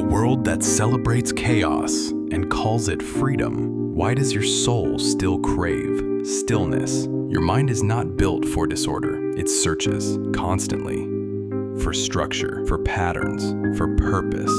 world that celebrates chaos and calls it freedom, why does your soul still crave stillness? Your mind is not built for disorder. It searches constantly for structure, for patterns, for purpose,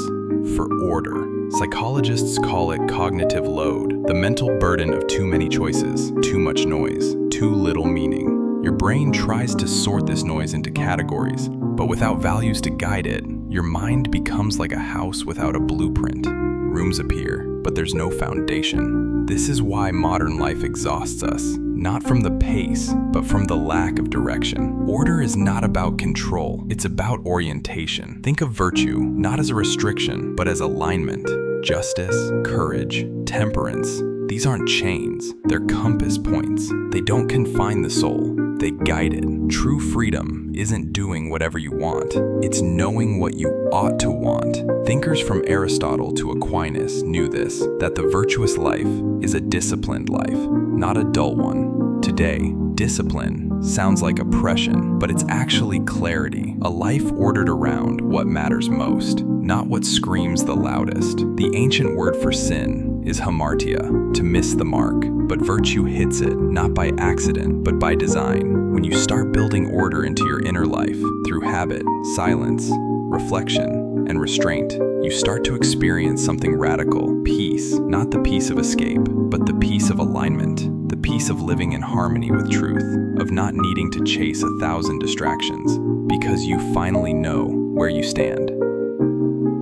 for order. Psychologists call it cognitive load, the mental burden of too many choices, too much noise, too little meaning. Your brain tries to sort this noise into categories, but without values to guide it, your mind becomes like a house without a blueprint. Rooms appear, but there's no foundation. This is why modern life exhausts us, not from the pace, but from the lack of direction. Order is not about control, it's about orientation. Think of virtue not as a restriction, but as alignment. Justice, courage, temperance. These aren't chains, they're compass points. They don't confine the soul, they guide it. True freedom isn't doing whatever you want, it's knowing what you ought to want. Thinkers from Aristotle to Aquinas knew this, that the virtuous life is a disciplined life, not a dull one. Today, discipline sounds like oppression, but it's actually clarity, a life ordered around what matters most, not what screams the loudest. The ancient word for sin is hamartia, to miss the mark, but virtue hits it, not by accident, but by design. When you start building order into your inner life through habit, silence, reflection, and restraint, you start to experience something radical, peace, not the peace of escape, but the peace of alignment, the peace of living in harmony with truth, of not needing to chase 1,000 distractions, because you finally know where you stand.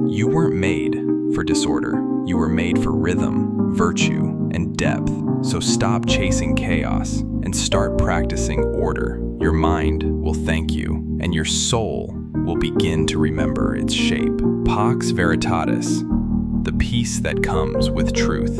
You weren't made for disorder. You were made for rhythm, virtue, and depth. So stop chasing chaos and start practicing order. Your mind will thank you, and your soul will begin to remember its shape. Pax Veritatis, the peace that comes with truth.